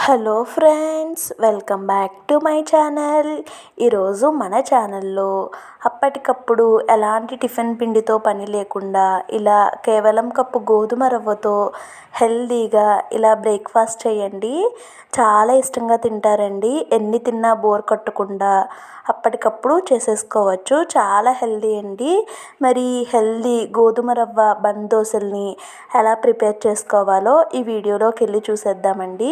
Hello friends, welcome back to my channel. ఈరోజు మన ఛానల్లో అప్పటికప్పుడు ఎలాంటి టిఫిన్ పిండితో పని లేకుండా ఇలా కేవలం కప్పు గోధుమ రవ్వతో హెల్తీగా ఇలా బ్రేక్ఫాస్ట్ చేయండి. చాలా ఇష్టంగా తింటారండి. ఎన్ని తిన్నా బోర్ కొట్టకుండా అప్పటికప్పుడు చేసేసుకోవచ్చు. చాలా హెల్తీ అండి. మరి హెల్తీ గోధుమ రవ్వ బన్ దోశల్ని ఎలా ప్రిపేర్ చేసుకోవాలో ఈ వీడియోలోకి వెళ్ళి చూసేద్దామండి.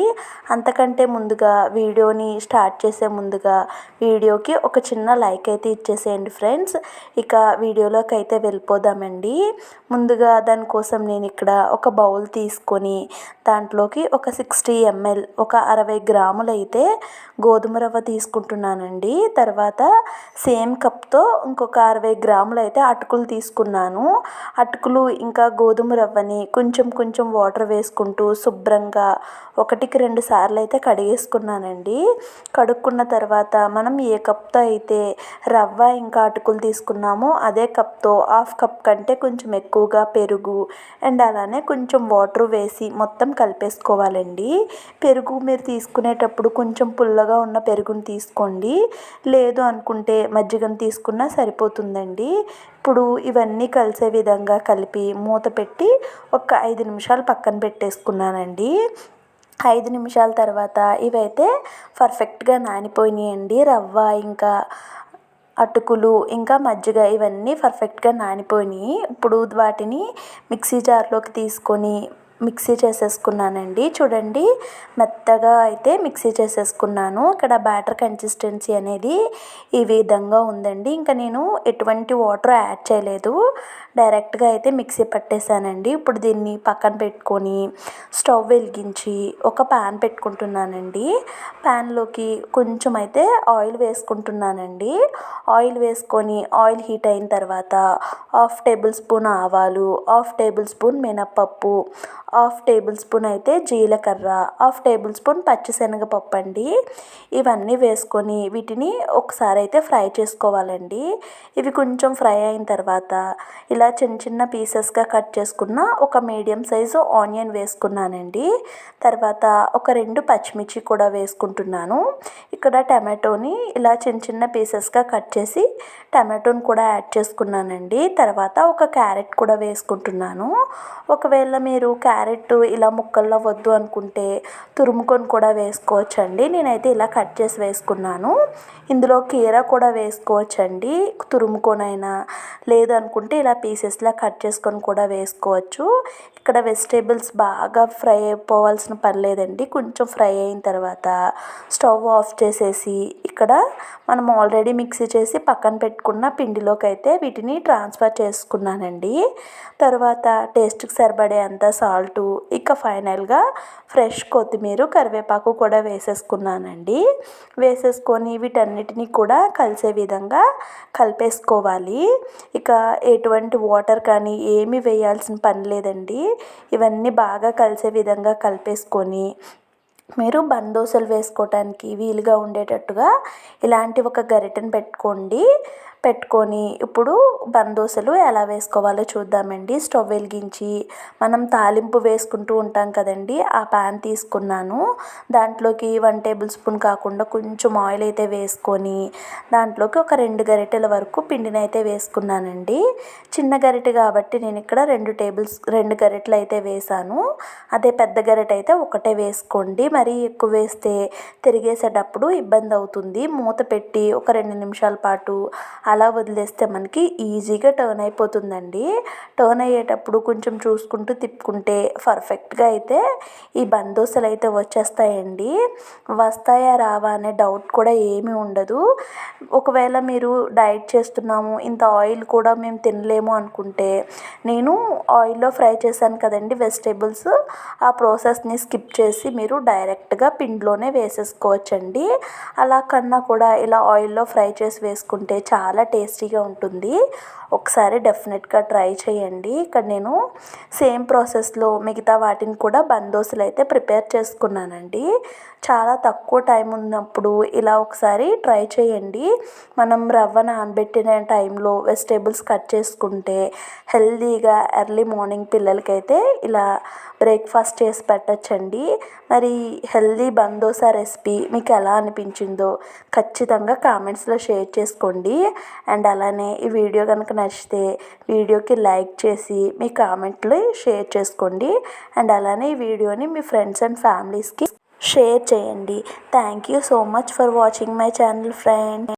అంతకంటే ముందుగా వీడియోని స్టార్ట్ చేసే ముందుగా వీడియోకి ఒక చిన్న లైక్ అయితే ఇచ్చేసేయండి ఫ్రెండ్స్. ఇక వీడియోలోకి అయితే వెళ్ళిపోదామండి. ముందుగా దానికోసం నేను ఇక్కడ ఒక బౌల్ తీసుకొని దాంట్లోకి ఒక 60 ml ఒక 60 గ్రాములు అయితే గోధుమ రవ్వ తీసుకుంటున్నానండి. తర్వాత సేమ్ కప్తో ఇంకొక 60 గ్రాములు అయితే అటుకులు తీసుకున్నాను. అటుకులు ఇంకా గోధుమ రవ్వని కొంచెం కొంచెం వాటర్ వేసుకుంటూ శుభ్రంగా 1-2 సార్లు అయితే కడిగేసుకున్నానండి. కడుక్కున్న తర్వాత మనం ఏ కప్తో అయితే రవ్వ ఇంకా అటుకులు తీసుకున్నామో అదే కప్తో హాఫ్ కప్ కంటే కొంచెం ఎక్కువగా పెరుగు అండ్ అలానే కొంచెం వాటర్ వేసి మొత్తం కలిపేసుకోవాలండి. పెరుగు మీరు తీసుకునేటప్పుడు కొంచెం పుల్లగా ఉన్న పెరుగుని తీసుకోండి. లేదు అనుకుంటే మజ్జిగను తీసుకున్నా సరిపోతుందండి. ఇప్పుడు ఇవన్నీ కలిసే విధంగా కలిపి మూత పెట్టి ఒక 5 నిమిషాలు పక్కన పెట్టేసుకున్నానండి. 5 నిమిషాల తర్వాత ఇవైతే పర్ఫెక్ట్గా నానిపోయినాయండి. రవ్వ ఇంకా అటుకులు ఇంకా మజ్జిగ ఇవన్నీ పర్ఫెక్ట్గా నానిపోయినాయి. ఇప్పుడు వాటిని మిక్సీ జార్లోకి తీసుకొని మిక్సీ చేసేసుకున్నానండి. చూడండి, మెత్తగా అయితే మిక్సీ చేసేసుకున్నాను. ఇక్కడ బ్యాటర్ కన్సిస్టెన్సీ అనేది ఈ విధంగా ఉందండి. ఇంకా నేను ఎటువంటి వాటర్ యాడ్ చేయలేదు, డైరెక్ట్గా అయితే మిక్సీ పట్టేశానండి. ఇప్పుడు దీన్ని పక్కన పెట్టుకొని స్టవ్ వెలిగించి ఒక ప్యాన్ పెట్టుకుంటున్నానండి. ప్యాన్లోకి కొంచెం అయితే ఆయిల్ వేసుకుంటున్నానండి. ఆయిల్ వేసుకొని ఆయిల్ హీట్ అయిన తర్వాత 1/2 టేబుల్ స్పూన్ ఆవాలు, 1/2 టేబుల్ స్పూన్ మినపప్పు, 1/2 టేబుల్ స్పూన్ అయితే జీలకర్ర, 1/2 టేబుల్ స్పూన్ పచ్చిశనగపప్పు అండి. ఇవన్నీ వేసుకొని వీటిని ఒకసారి అయితే ఫ్రై చేసుకోవాలండి. ఇవి కొంచెం ఫ్రై అయిన తర్వాత ఇలా చిన్న చిన్న పీసెస్గా కట్ చేసుకున్న ఒక మీడియం సైజు ఆనియన్ వేసుకున్నానండి. తర్వాత ఒక 2 పచ్చిమిర్చి కూడా వేసుకుంటున్నాను. ఇక్కడ టమాటోని ఇలా చిన్న చిన్న పీసెస్గా కట్ చేసి టమాటోని కూడా యాడ్ చేసుకున్నానండి. తర్వాత ఒక క్యారెట్ కూడా వేసుకుంటున్నాను. ఒకవేళ మీరు క్యారెట్ ఇలా ముక్కల్లో వద్దు అనుకుంటే తురుముకొని కూడా వేసుకోవచ్చండి. నేనైతే ఇలా కట్ చేసి వేసుకున్నాను. ఇందులో కీరా కూడా వేసుకోవచ్చండి, తురుముకొనైనా. లేదు అనుకుంటే ఇలా పీసెస్లా కట్ చేసుకొని కూడా వేసుకోవచ్చు. ఇక్కడ వెజిటేబుల్స్ బాగా ఫ్రై అయిపోవాల్సిన పని లేదండి. కొంచెం ఫ్రై అయిన తర్వాత స్టవ్ ఆఫ్ చేసేసి ఇక్కడ మనం ఆల్రెడీ మిక్సీ చేసి పక్కన పెట్టుకున్న పిండిలోకి అయితే వీటిని ట్రాన్స్ఫర్ చేసుకున్నానండి. తర్వాత టేస్ట్కి సరిపడే అంత సాల్టు, ఇక ఫైనల్గా ఫ్రెష్ కొత్తిమీర, కరివేపాకు కూడా వేసేసుకున్నానండి. వేసేసుకొని వీటన్నిటిని కూడా కలిసే విధంగా కలిపేసుకోవాలి. ఇక ఎటువంటి వాటర్ కానీ ఏమీ వేయాల్సిన పని లేదండి. ఇవన్నీ బాగా కలిసే విధంగా కలిపేసుకొని మీరు బన్ దోశలు వేసుకోవటానికి వీలుగా ఉండేటట్టుగా ఇలాంటి ఒక గరిటెను పెట్టుకొని ఇప్పుడు బన్ దోశలు ఎలా వేసుకోవాలో చూద్దామండి. స్టవ్ వెలిగించి మనం తాలింపు వేసుకుంటూ ఉంటాం కదండి, ఆ ప్యాన్ తీసుకున్నాను. దాంట్లోకి 1 టేబుల్ స్పూన్ కాకుండా కొంచెం ఆయిల్ అయితే వేసుకొని దాంట్లోకి ఒక 2 గరిటెల వరకు పిండిని అయితే వేసుకున్నానండి. చిన్న గరిటె కాబట్టి నేను ఇక్కడ 2 గరిటెలు అయితే వేసాను. అదే పెద్ద గరిటె అయితే ఒకటే వేసుకోండి. మరీ ఎక్కువ వేస్తే తిరిగేసేటప్పుడు ఇబ్బంది అవుతుంది. మూత పెట్టి ఒక 2 నిమిషాల పాటు అలా వదిలేస్తే మనకి ఈజీగా టర్న్ అయిపోతుందండి. టర్న్ అయ్యేటప్పుడు కొంచెం చూసుకుంటూ తిప్పుకుంటే పర్ఫెక్ట్గా అయితే ఈ బన్ దోశలు అయితే వచ్చేస్తాయండి. వస్తాయా రావా అనే డౌట్ కూడా ఏమీ ఉండదు. ఒకవేళ మీరు డైట్ చేస్తున్నాము, ఇంత ఆయిల్ కూడా మేము తినలేము అనుకుంటే నేను ఆయిల్లో ఫ్రై చేశాను కదండి వెజిటేబుల్స్, ఆ ప్రాసెస్ని స్కిప్ చేసి మీరు డైరెక్ట్గా పిండిలోనే వేసేసుకోవచ్చండి. అలా కన్నా కూడా ఇలా ఆయిల్లో ఫ్రై చేసి వేసుకుంటే చాలా చాలా టేస్టీగా ఉంటుంది. ఒకసారి డెఫినెట్గా ట్రై చేయండి. ఇక్కడ నేను సేమ్ ప్రాసెస్లో మిగతా వాటిని కూడా బందోసులు అయితే ప్రిపేర్ చేసుకున్నానండి. చాలా తక్కువ టైం ఉన్నప్పుడు ఇలా ఒకసారి ట్రై చేయండి. మనం రవ్వ నానబెట్టిన టైంలో వెజిటేబుల్స్ కట్ చేసుకుంటే హెల్తీగా ఎర్లీ మార్నింగ్ పిల్లలకైతే ఇలా బ్రేక్ఫాస్ట్ చేసి పెట్టచ్చండి. మరి హెల్తీ బందోసా రెసిపీ మీకు ఎలా అనిపించిందో ఖచ్చితంగా కామెంట్స్లో షేర్ చేసుకోండి. అండ్ అలానే ఈ వీడియో కనుక నచ్చితే వీడియోకి లైక్ చేసి మీ కామెంట్లు షేర్ చేసుకోండి. అండ్ అలానే ఈ వీడియోని మీ ఫ్రెండ్స్ అండ్ ఫ్యామిలీస్కి షేర్ చేయండి. Thank you so much for watching my channel friend.